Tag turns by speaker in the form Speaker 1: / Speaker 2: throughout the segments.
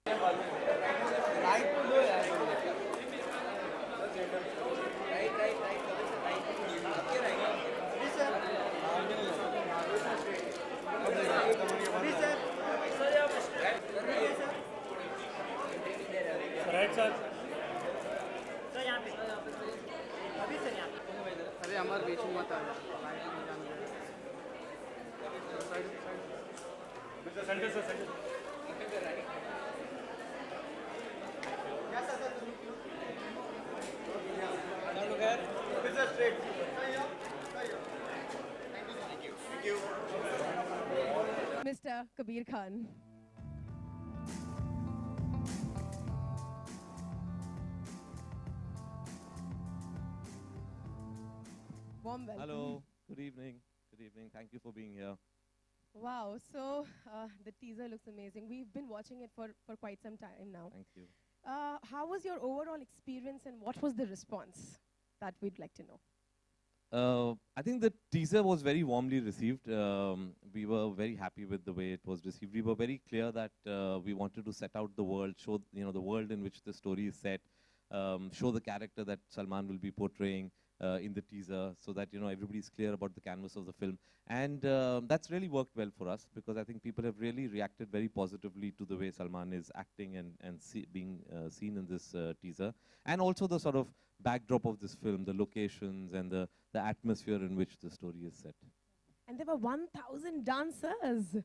Speaker 1: Right, sir.
Speaker 2: अरे हमारे बीच में मत आ
Speaker 1: Center, sir, center.
Speaker 3: Mr. Kabir Khan. Warm welcome.
Speaker 4: Hello, good evening. Good evening. Thank you for being here.
Speaker 3: Wow, so the teaser looks amazing. We've been watching it for quite some time now.
Speaker 4: Thank you.
Speaker 3: How was your overall experience and what was the response? That we'd like to know.
Speaker 4: I think the teaser was very warmly received. We were very happy with the way it was received. We were very clear that we wanted to set out the world, show the world in which the story is set, show the character that Salman will be portraying in the teaser, so that everybody's clear about the canvas of the film. And that's really worked well for us, because I think people have really reacted very positively to the way Salman is acting and being seen in this teaser. And also the sort of backdrop of this film, the locations and the atmosphere in which the story is set.
Speaker 3: And there were 1,000 dancers.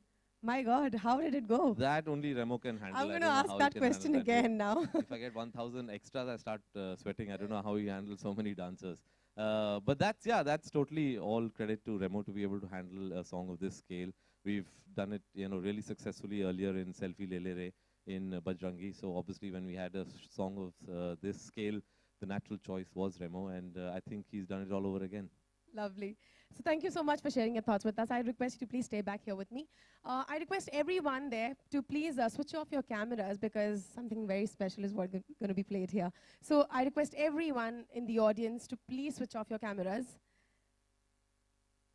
Speaker 3: My God, how did it go?
Speaker 4: That only Remo can handle.
Speaker 3: I'm going to ask that question again now.
Speaker 4: If I get 1,000 extras, I start sweating. I don't know how he handles so many dancers. But that's totally all credit to Remo to be able to handle a song of this scale. We've done it, really successfully earlier in Selfie Le Le Re in Bajrangi. So obviously, when we had a song of this scale, the natural choice was Remo, and I think he's done it all over again.
Speaker 3: Lovely. So thank you so much for sharing your thoughts with us. I request you to please stay back here with me. I request everyone there to please switch off your cameras, because something very special is going to be played here. So I request everyone in the audience to please switch off your cameras.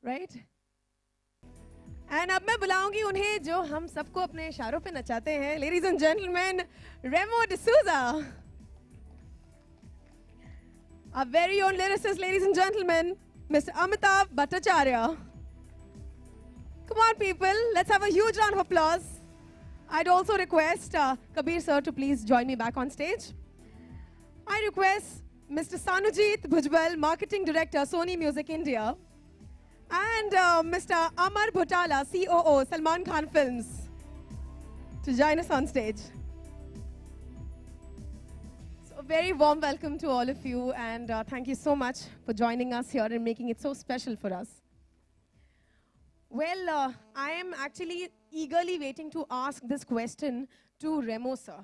Speaker 3: Right? And अब मैं बुलाऊंगी उन्हें जो हम सबको अपने इशारों पे नचाते हैं. Ladies and gentlemen, Remo D'Souza. Our very own lyricist, ladies and gentlemen, Mr. Amitav Bhattacharya. Come on, people, let's have a huge round of applause. I'd also request Kabir sir to please join me back on stage. I request Mr. Sanujit Bhujbal, Marketing Director, Sony Music India, and Mr. Amar Bhutala, COO, Salman Khan Films, to join us on stage. A very warm welcome to all of you, and thank you so much for joining us here and making it so special for us. Well, I am actually eagerly waiting to ask this question to Remo sir.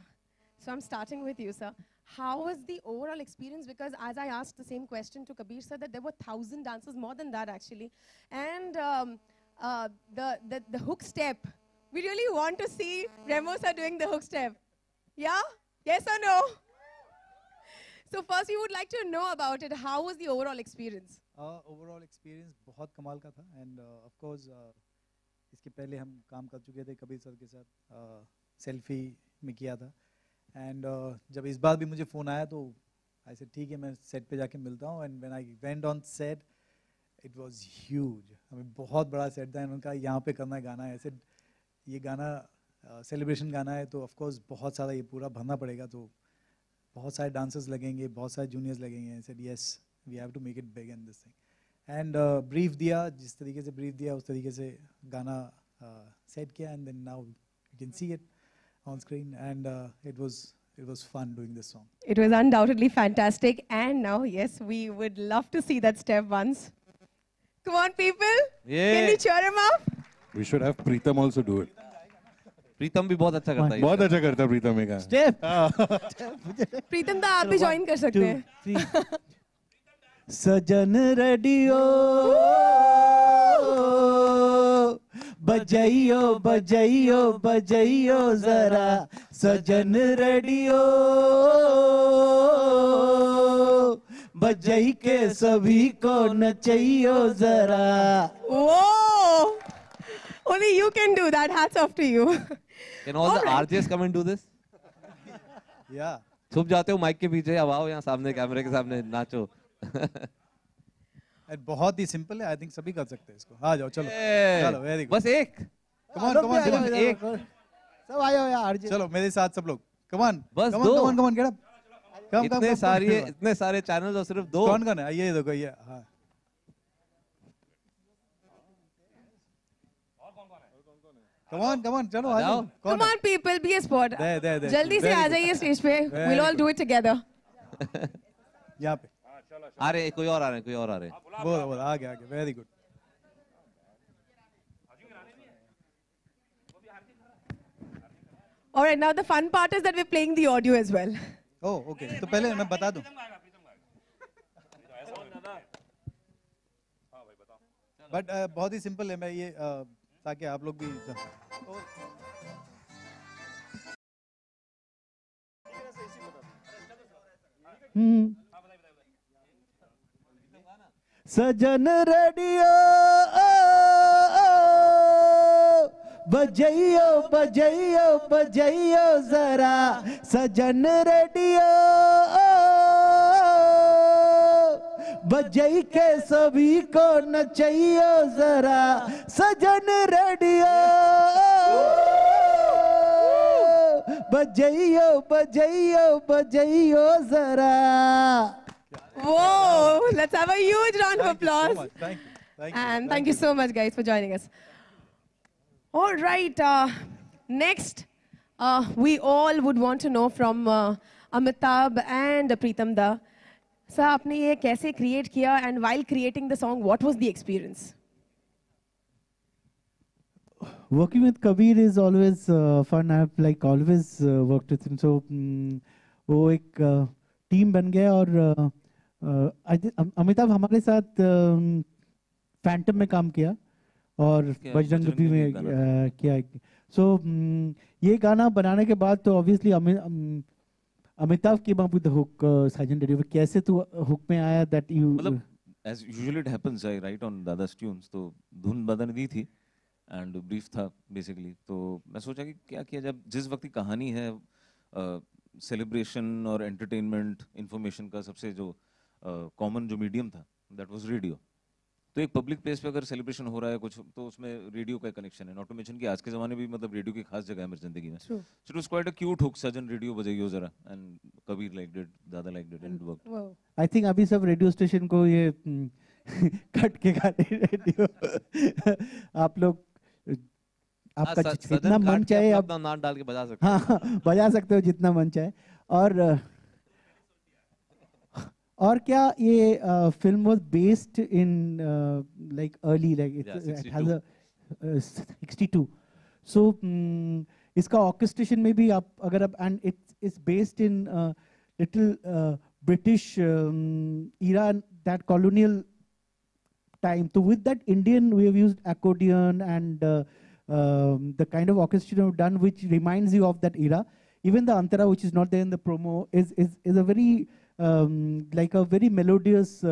Speaker 3: So I'm starting with you, sir. How was the overall experience? Because as I asked the same question to Kabir sir, that there were 1,000 dancers, more than that actually. And the hook step, we really want to see Remo sir doing the hook step. Yeah? Yes or no? So first, we would like to know about it. How was the overall experience?
Speaker 5: Overall experience बहुत कमाल का था, and of course इसके पहले हम काम कर चुके थे कबीर सर के साथ, सेल्फी में किया था, and जब इस बार भी मुझे फ़ोन आया तो ऐसे ठीक है मैं सेट पे जाके मिलता हूँ, and when I went on set, it was huge. हमें बहुत बड़ा सेट था, उनका यहाँ पे करना है गाना, ऐसे ये गाना सेलिब्रेशन गाना है, तो of course बहुत सारा ये पूरा भरना पड़ेगा, तो बहुत सारे डांसर्स लगेंगे, बहुत सारे जूनियर्स लगेंगे. I said yes, we have to make it big in this thing. And brief दिया, जिस तरीके से brief दिया उस तरीके से गाना set किया, and then now you can see it on screen, and it was fun doing this song.
Speaker 3: It was undoubtedly fantastic, and now yes, we would love to see that step once. Come on, people!
Speaker 4: Yeah.
Speaker 3: Can we cheer him up?
Speaker 6: We should have Pritam also do it.
Speaker 4: प्रीतम भी बहुत अच्छा करता है.
Speaker 6: बहुत अच्छा करता है प्रीतम का.
Speaker 5: Step.
Speaker 3: प्रीतम दा आप भी ज्वाइन कर सकते हैं.
Speaker 5: सजन रेडियो बजाइयो बजाइयो बजाइयो जरा, सजन रेडियो बजाई के सभी को नचाइयो जरा.
Speaker 3: Whoa! Only you can do that. Hats off to you.
Speaker 4: Can all the RJs come and do this?
Speaker 5: Yeah.
Speaker 4: छुप जाते हो माइक के पीछे, अब आओ यहाँ सामने कैमरे के सामने नाचो.
Speaker 5: And बहुत ही सिंपल है, आई थिंक सभी कर सकते हैं इसको. आ जाओ चलो. चलो वेरी गुड.
Speaker 4: बस एक.
Speaker 5: Come on, come on, come on.
Speaker 4: एक.
Speaker 7: सब आयो यार.
Speaker 5: चलो मेरे साथ सब लोग. Come on.
Speaker 4: बस
Speaker 5: Come on,
Speaker 4: दो.
Speaker 5: come on, come on, get up. Come, come,
Speaker 4: इतने सारे चैनल्स और सिर्फ दो.
Speaker 5: कौन है? ये देखो ये. हाँ. Come on, come on, चलो आ जाओ. कौन
Speaker 3: Come
Speaker 5: है?
Speaker 3: on, people, be a sport.
Speaker 5: there.
Speaker 3: जल्दी से
Speaker 5: Very
Speaker 3: आ
Speaker 5: good.
Speaker 3: जाइए स्टेज पे.
Speaker 5: Very
Speaker 3: We'll all
Speaker 5: good.
Speaker 3: do it together.
Speaker 5: यहाँ पे.
Speaker 4: आ रहे कोई और आ रहे हैं, कोई और आ रहे हैं.
Speaker 5: बोलो आगे आगे. Very good.
Speaker 3: All right, now the fun part is that we're playing the audio as well.
Speaker 5: Oh, okay. तो पहले मैं बता दूं. बट बहुत ही सिंपल है. मैं ये ताकि आप लोग भी
Speaker 7: सजन रेडियो बजइयो बजइयो बजइयो जरा सजन रेडियो बजई के सभी को नचइयो जरा सजन रेडियो बजइयो बजइयो बजइयो जरा.
Speaker 3: Whoa, let's have a huge round of applause.
Speaker 5: Thank you. Thank you.
Speaker 3: And thank you so much, guys, for joining us. All right, next, we all would want to know from Amitabh and Preetam Da. Sir, आपने ये कैसे create किया, and while creating the song, what was the experience?
Speaker 7: Working with Kabir is always fun. I've like always worked with him. So वो एक team बन गया और अमिताभ हमारे साथ फैंटम में काम किया और बजरंग भी में किया. सो ये गाना बनाने के बाद तो obviously Amitabh came up with the hook. Sajan radio कैसे तू हुक में आया दैट यू
Speaker 8: मतलब as usually it happens I write on दादा's tunes तो धुन बदन दी थी एंड ब्रीफ था बेसिकली. तो मैं सोचा कि क्या किया जब जिस वक्त की कहानी है सेलिब्रेशन और एंटरटेनमेंट इंफॉर्मेशन का सबसे जो कॉमन जो मीडियम था दैट वाज रेडियो. तो एक पब्लिक प्लेस पे अगर सेलिब्रेशन हो रहा है कुछ तो उसमें रेडियो का कनेक्शन है. नॉट टू मेंशन कि आज के ज़माने में भी मतलब रेडियो की खास जगह है मेरी जिंदगी में. So it was quite a cute hook सजन रेडियो बजाइयो जरा एंड कबीर लाइक्ड इट, दादा liked it and it worked.
Speaker 7: I think अभी सब रेडियो स्टेशन को ये कट के गाने रेडियो आप लोग आपका जितना मन चाहे आप
Speaker 4: अपना नाम डाल के बजा सकते हो.
Speaker 7: हाँ बजा सकते हो जितना मन चाहे. और क्या ये film was based in like early like it has a 62. सो इसका ऑर्केस्ट्रेशन में भी आप अगर आप and it's based in little British era, that colonial time. So with that Indian we have used accordion and the kind of orchestration we've done which reminds you of that era. Even the Antara, which is not there in the promo, is a very like a very melodious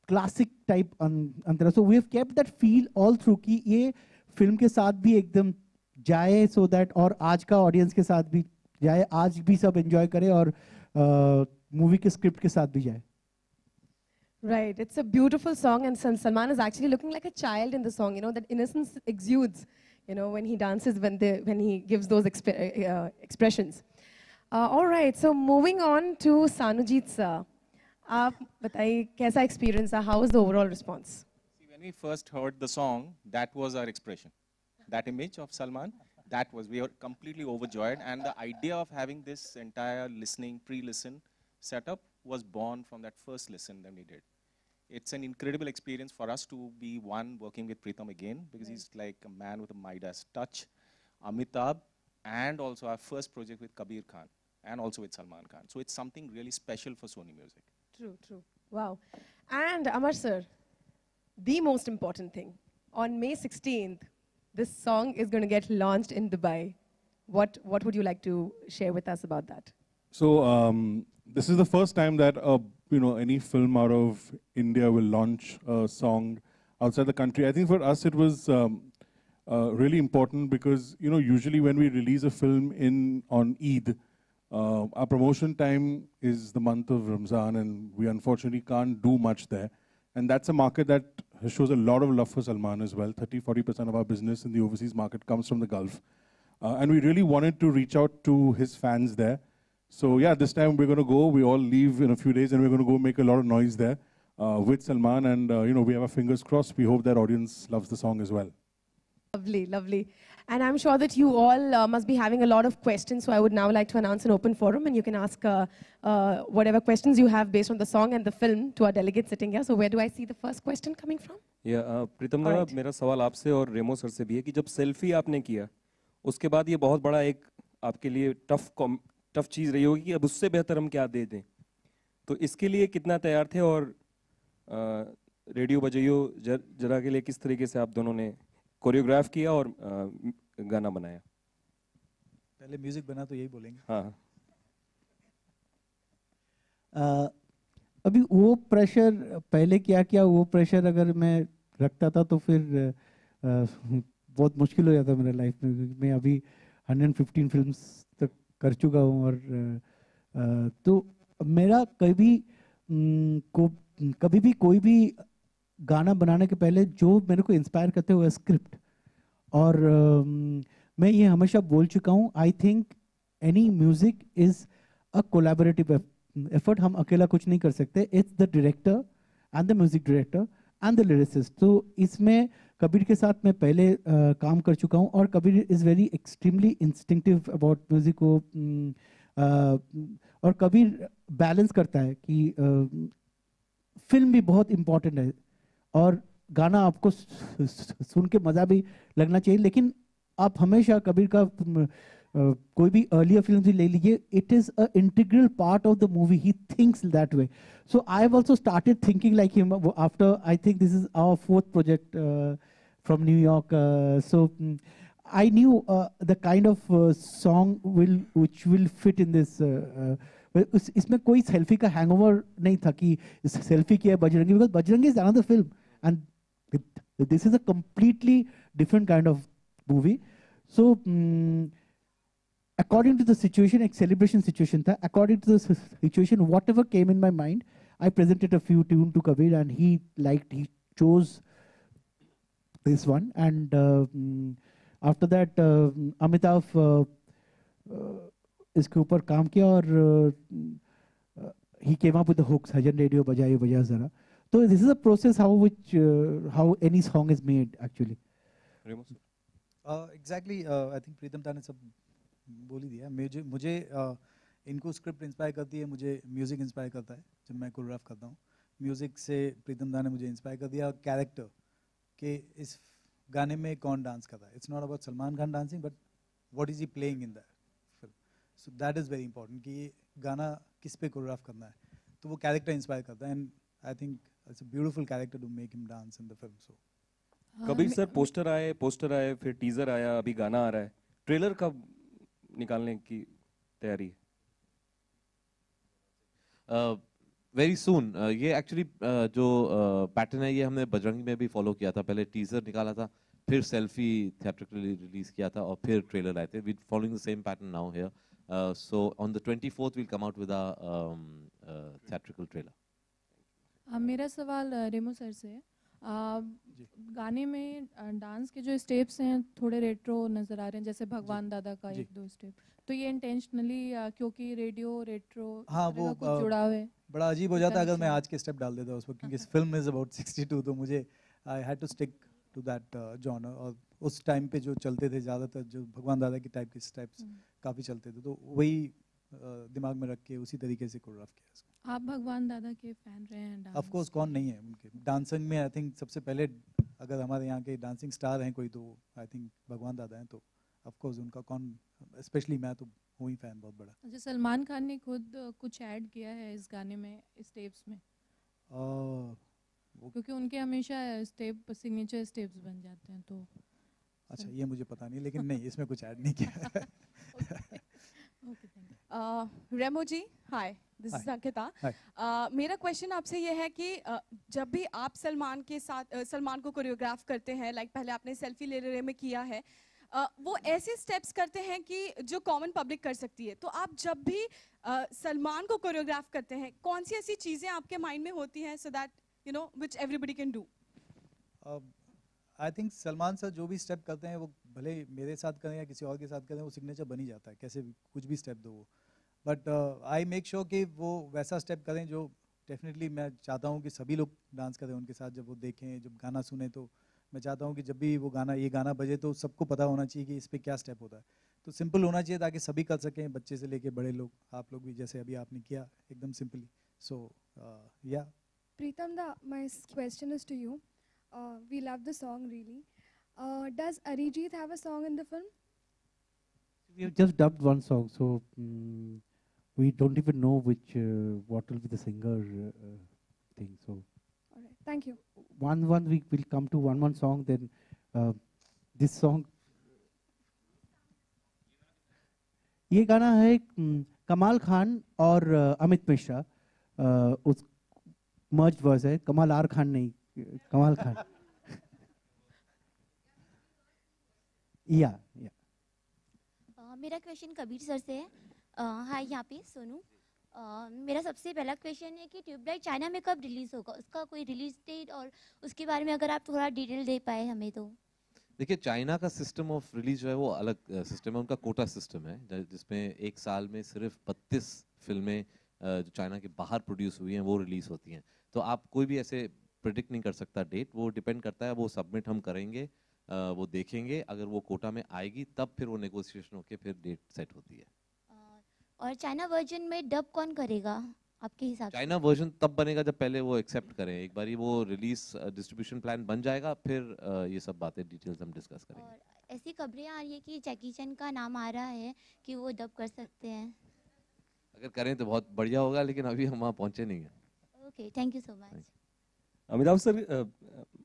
Speaker 7: classic type Antara. So we have kept that feel all through कि ये film के साथ भी एकदम जाए so that और आज का ऑडियंस के साथ भी जाए, आज भी सब एंजॉय करे और मूवी के स्क्रिप्ट के साथ भी जाए.
Speaker 3: Right, it's a beautiful song, and Salman is actually looking like a child in the song. You know, that innocence exudes, you know, when he dances, when he gives those expressions. All right, so moving on to Sanujit sir. आप बताइए कैसा experience था? How was the overall response?
Speaker 9: See, when we first heard the song, that was our expression. That image of Salman, we were completely overjoyed, and the idea of having this entire listening, pre-listen setup was born from that first listen that we did. It's an incredible experience for us to be working with Preetam again, because he's like a man with a Midas touch. Amitabh, and also our first project with Kabir Khan, and also with Salman Khan. So it's something really special for Sony Music.
Speaker 3: True, true. Wow. And Amar sir, the most important thing, on May 16th, this song is going to get launched in Dubai. What would you like to share with us about that?
Speaker 6: So this is the first time that any film out of India will launch a song outside the country. I think for us it was really important because, you know, usually when we release a film on Eid, our promotion time is the month of Ramzan, and we unfortunately can't do much there. And that's a market that shows a lot of love for Salman as well. 30-40% of our business in the overseas market comes from the Gulf. And we really wanted to reach out to his fans there. So yeah, this time we're going to go. We all leave in a few days and we're going to go make a lot of noise there with Salman. And you know, we have our fingers crossed. We hope that audience loves the song as well.
Speaker 3: Lovely, lovely. And I'm sure that you all must be having a lot of questions. So I would now like to announce an open forum and you can ask whatever questions you have based on the song and the film to our delegates sitting here. So where do I see the first question coming from?
Speaker 1: Yeah, प्रीतम दा, मेरा सवाल आपसे और रेमो sir से भी है कि जब सेल्फी आपने किया, उसके बाद ये बहुत बड़ा एक आपके लिए टफ चीज़ रही होगी कि अब उससे बेहतर हम क्या दे दें. तो इसके लिए कितना तैयार थे और रेडियो बजाइयो जरा के लिए किस तरीके से आप दोनों ने कोरियोग्राफ किया और गाना बनाया?
Speaker 5: पहले म्यूजिक बना तो यही बोलेंगे.
Speaker 1: हाँ.
Speaker 7: अभी वो प्रेशर पहले क्या किया, वो प्रेशर अगर मैं रखता था तो फिर बहुत मुश्किल हो जाता मेरे लाइफ में. मैं अभी 115 फिल्म्स तक कर चुका हूँ और तो मेरा कभी भी कोई भी गाना बनाने के पहले जो मेरे को इंस्पायर करते हुए स्क्रिप्ट. और मैं ये हमेशा बोल चुका हूँ, I think any music is a collaborative effort. हम अकेला कुछ नहीं कर सकते. It's the director and the music director and the lyricist. तो इसमें कबीर के साथ मैं पहले काम कर चुका हूँ और Kabir is very extremely instinctive about music को. और कबीर बैलेंस करता है कि फिल्म भी बहुत इम्पोर्टेंट है और गाना आपको सुन के मज़ा भी लगना चाहिए. लेकिन आप हमेशा कबीर का कोई भी अर्लियर फिल्म भी ले लीजिए, it is a integral part of the movie. He thinks that way. So I have also started thinking like him after. I think this is our 4th project from New York. So I knew the kind of song which will fit in this. इसमें कोई selfie का hangover नहीं था कि selfie किया है Bajrangi, because Bajrangi is another film and this is a completely different kind of movie. So according to the situation, एक celebration situation था. According to the situation, whatever came in my mind, I presented a few tunes to Kabir and he chose this one. And after that, Amitav इसके ऊपर काम किया और he came up with the hooks, Hajan Radio बजाइए बजा जरा. So this is a process how any song is made actually.
Speaker 5: Exactly. I think प्रीतम दा ने सब बोल ही दिया. मुझे इनको स्क्रिप्ट इंस्पायर करती है, मुझे म्यूज़िक इंस्पायर करता है जब मैं कोरियोग्राफ करता हूँ. म्यूज़िक से प्रीतम दा ने मुझे इंस्पायर कर दिया. कैरेक्टर कि इस गाने में कौन डांस कर रहा है. It's not about Salman Khan dancing but what is he playing in that film. So that is very important कि ये गाना किस पे कोरियोग्राफ करना है. तो वो कैरेक्टर इंस्पायर करता है. And I think it's a beautiful character to make him dance in the film. So
Speaker 1: Kabir sir, poster आए, फिर टीजर आया, अभी गाना आ रहा है. ट्रेलर कब निकालने की तैयारी है?
Speaker 4: Very soon. ये एक्चुअली जो पैटर्न है ये हमने बजरंगी में भी फॉलो किया था. पहले टीजर निकाला था, फिर सेल्फी थिएट्रिकली रिलीज किया था और फिर ट्रेलर आए थे. We following the same pattern now here. So on the 24th we'll come out with a theatrical trailer.
Speaker 10: मेरा सवाल रेमो सर से है. गाने में डांस के जो स्टेप्स हैं थोड़े रेट्रो नजर आ रहे हैं, जैसे भगवान दादा का 1-2 स्टेप. तो ये इंटेंशनली क्योंकि रेडियो रेट्रो
Speaker 5: वो
Speaker 10: कुछ जुड़ाव है?
Speaker 5: बड़ा अजीब हो जाता अगर मैं आज के स्टेप डाल देता उस वक्त, क्योंकि फिल्म इज अबाउट 62. तो मुझे I had to stick to that genre. और उस टाइम पे जो चलते थे ज़्यादातर जो भगवान दादा की टाइप के स्टेप्स काफ़ी चलते थे, तो वही दिमाग में रख के उसी तरीके से कोरियोग्राफ किया इसको.
Speaker 10: आप भगवान दादा के फैन रहे हैं?
Speaker 5: ऑफ कोर्स, कौन नहीं है उनके. डांसिंग में आई थिंक सबसे पहले अगर हमारे यहाँ के डांसिंग स्टार हैं कोई, तो आई थिंक भगवान दादा हैं. तो ऑफ कोर्स उनका कौन, स्पेशली मैं तो हूँ ही फैन बहुत बड़ा.
Speaker 10: अच्छा, सलमान खान ने खुद कुछ ऐड किया है इस गाने में स्टेप्स में? क्योंकि उनके हमेशा स्टेप सिग्नेचर स्टेप्स बन जाते हैं. तो
Speaker 5: अच्छा, ये मुझे पता नहीं, लेकिन नहीं, इसमें कुछ ऐड नहीं किया है.
Speaker 11: रेमो जी, हाय, दिस इज अंकिता. मेरा क्वेश्चन आपसे ये है कि जब भी आप सलमान के साथ सलमान को कोरियोग्राफ करते हैं, लाइक पहले आपने सेल्फी ले रहे में किया है, वो ऐसे स्टेप्स करते हैं कि जो कॉमन पब्लिक कर सकती है, तो आप जब भी सलमान को कोरियोग्राफ करते हैं, कौन सी ऐसी चीज़ें आपके माइंड में होती हैं so that you know which everybody can do?
Speaker 5: I think Salman sir जो भी स्टेप करते हैं वो भले मेरे साथ करें या किसी और के साथ करें, वो सिग्नेचर बन ही जाता है, कैसे भी कुछ भी स्टेप दो वो। बट आई मेक श्योर कि वो वैसा स्टेप करें जो डेफिनेटली मैं चाहता हूँ कि सभी लोग डांस करें उनके साथ, जब वो देखें, जब गाना सुने, तो मैं चाहता हूँ कि जब भी वो ये गाना बजे तो सबको पता होना चाहिए कि इस पर क्या स्टेप होता है। तो सिंपल होना चाहिए ताकि सभी कर सकें, बच्चे से लेके बड़े लोग, आप लोग भी जैसे अभी आपने किया एकदम सिंपली। सो या
Speaker 12: Pritam da, my question is to you. We love the song really. Does Arijit have a song in the film?
Speaker 7: We have just dubbed one song, so we don't even know which what will be the singer thing. So,
Speaker 12: all right, thank you.
Speaker 7: One we will come to one song. Then this song. ये गाना है कमाल खान और अमित मिश्रा, उस मर्ज verse है, कमाल are Khan नहीं, कमाल खान। या
Speaker 13: मेरा क्वेश्चन कबीर सर से है। हाय, यहाँ पे सोनू। मेरा सबसे पहला क्वेश्चन है कि ट्यूबलाइट चाइना में कब रिलीज होगा, उसका कोई रिलीज डेट और उसके बारे में अगर आप थोड़ा डिटेल दे पाए हमें तो।
Speaker 4: देखिए, चाइना का सिस्टम ऑफ रिलीज जो है वो अलग सिस्टम है, उनका कोटा सिस्टम है जिसमें एक साल में सिर्फ 32 फिल्में जो चाइना के बाहर प्रोड्यूस हुई हैं वो रिलीज होती हैं। तो आप कोई भी ऐसे प्रेडिक्ट नहीं कर सकता डेट, वो डिपेंड करता है, वो सबमिट हम करेंगे, वो देखेंगे, अगर वो कोटा में आएगी तब फिर वो नेगोशिएशन होके फिर डेट सेट होती है।
Speaker 13: और चाइना वर्जन में डब कौन करेगा आपके हिसाब से?
Speaker 4: चाइना वर्जन तब बनेगा जब पहले वो एक्सेप्ट करें, एक बारी वो रिलीज डिस्ट्रीब्यूशन प्लान बन जाएगा, फिर ये सब बातें डिटेल्स हम डिस्कस करेंगे।
Speaker 13: और ऐसी खबरें आ रही है कि जैकी चैन का नाम आ रहा है कि वो डब कर सकते हैं।
Speaker 4: अगर करें तो बहुत बढ़िया होगा, लेकिन अभी हम वहाँ पहुँचे नहीं हैं।
Speaker 13: Okay, thank you so much.
Speaker 1: Amitabh sir,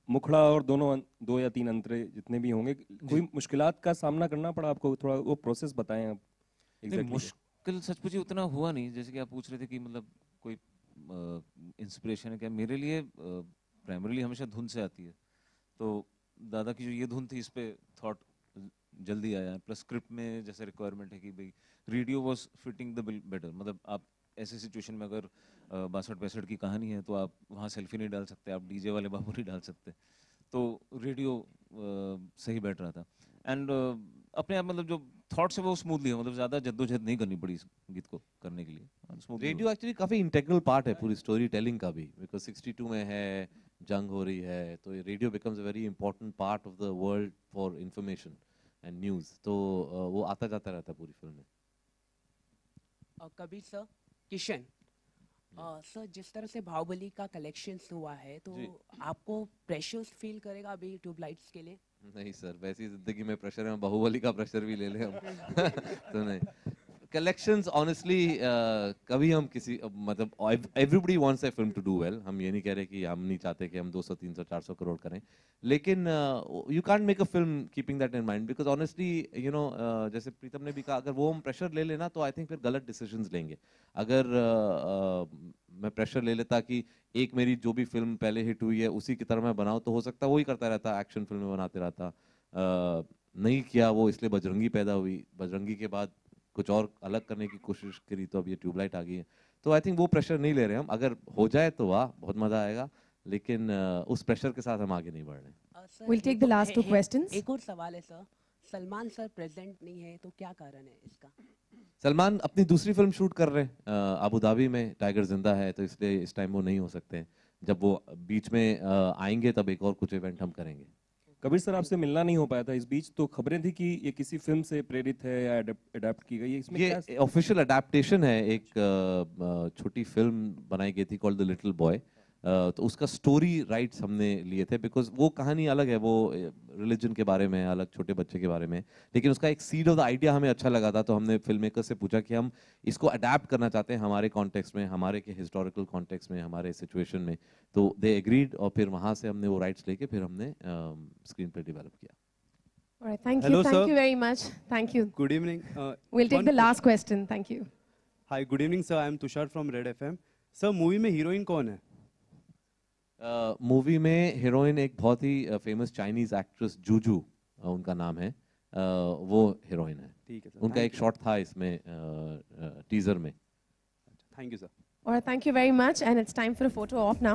Speaker 1: मुखड़ा और दो या तीन अंतरे जितने भी होंगे, कोई मुश्किलात का सामना करना पड़ा आपको? थोड़ा वो प्रोसेस बताएं आप।
Speaker 8: मुश्किल सच पूछिए उतना हुआ नहीं, जैसे कि आप पूछ रहे थे कि मतलब कोई इंस्पिरेशन है क्या। मेरे लिए प्राइमरीली हमेशा धुन से आती है, तो दादा की जो ये धुन थी इस पे थॉट जल्दी आया, प्लस स्क्रिप्ट में जैसे रिक्वायरमेंट है कि भाई radio was fitting the bill better. मतलब आप ऐसे सिचुएशन में अगर 62-65 की कहानी है तो आप वहाँ सेल्फी नहीं डाल सकते, आप डीजे वाले बाबू नहीं डाल सकते, तो रेडियो सही बैठ रहा था। एंड अपने आप मतलब जो थॉट से वो स्मूथली है, मतलब ज़्यादा जद्दोजहद नहीं करनी पड़ी इस गीत को करने के लिए।
Speaker 4: रेडियो एक्चुअली काफ़ी इंटेग्रल पार्ट है पूरी स्टोरी टेलिंग का भी, बिकॉज 62 में है, जंग हो रही है, तो radio becomes a very important part of the world for information and news, तो वो आता जाता रहता है पूरी फिल्म में।
Speaker 2: कबीर सर, किशन सर, जिस तरह से बाहुबली का कलेक्शंस हुआ है, तो आपको प्रेशर फील करेगा अभी ट्यूबलाइट्स के लिए?
Speaker 4: नहीं सर, वैसी जिंदगी में प्रेशर है, बाहुबली का प्रेशर भी ले लें हम। तो नहीं, कलेक्शंस ऑनेस्टली कभी हम किसी मतलब everybody wants a film to do well, हम ये नहीं कह रहे कि हम नहीं चाहते कि हम 200 300 400 करोड़ करें, लेकिन you can't make a film keeping that in mind, because honestly you know जैसे प्रीतम ने भी कहा, अगर वो हम प्रेशर ले लेना तो आई थिंक फिर गलत डिसीजंस लेंगे। अगर मैं प्रेशर ले लेता कि एक मेरी जो भी फिल्म पहले हिट हुई है उसी की तरह मैं बनाऊं, तो हो सकता है वही करता रहता, एक्शन फिल्में बनाते रहता। नहीं किया वो, इसलिए बजरंगी पैदा हुई, बजरंगी के बाद कुछ और अलग करने की कोशिश करी, तो अब ये ट्यूबलाइट आ गई है। तो आई थिंक वो प्रेशर नहीं ले रहे हम, अगर हो जाए तो वाह बहुत मजा आएगा, लेकिन उस प्रेशर के साथ हम आगे नहीं बढ़ रहे।
Speaker 3: We'll take the last two questions.
Speaker 2: एक और सवाल है सर, सलमान सर प्रेजेंट नहीं है तो क्या कारण है इसका?
Speaker 4: सलमान अपनी दूसरी फिल्म शूट कर रहे हैं अबू धाबी में, टाइगर जिंदा है, तो इसलिए इस टाइम वो नहीं हो सकते हैं। जब वो बीच में आएंगे तब एक और कुछ इवेंट हम करेंगे।
Speaker 1: कबीर सर, आपसे मिलना नहीं हो पाया था इस बीच, तो खबरें थी कि ये किसी फिल्म से प्रेरित है या अडेप्ट की गई है, इसमें
Speaker 4: ये ऑफिशियल अडेप्टेशन है, एक छोटी फिल्म बनाई गई थी कॉल्ड द लिटिल बॉय, तो उसका स्टोरी राइट्स हमने लिए थे, बिकॉज वो कहानी अलग है, वो रिलीजन के बारे में अलग, छोटे बच्चे के बारे में, लेकिन उसका एक सीड ऑफ द आइडिया हमें अच्छा लगा था, तो हमने फिल्म मेकर से पूछा कि हम इसको अडेप्ट करना चाहते हैं हमारे कॉन्टेक्स्ट में, हमारे के हिस्टोरिकल कॉन्टेक्स्ट में, हमारे सिचुएशन में, तो दे एग्रीड, और फिर वहाँ से हमने वो राइट्स लेके फिर हमने स्क्रीन पे डेवलप किया।
Speaker 3: All right, thank you very much. Thank you.
Speaker 14: Good evening.
Speaker 3: We'll take the last question. Thank you.
Speaker 14: Hi, good evening sir. I am Tushar from Red FM. Sir, movie में heroine कौन है?
Speaker 4: Movie में heroine एक बहुत ही famous Chinese actress Juju, उनका नाम है, वो हीरोइन है।
Speaker 14: ठीक है सर,
Speaker 4: उनका एक शॉट था इसमें टीजर में।
Speaker 14: Thank you sir.
Speaker 3: All right, thank you very much, and it's time for a photo op now.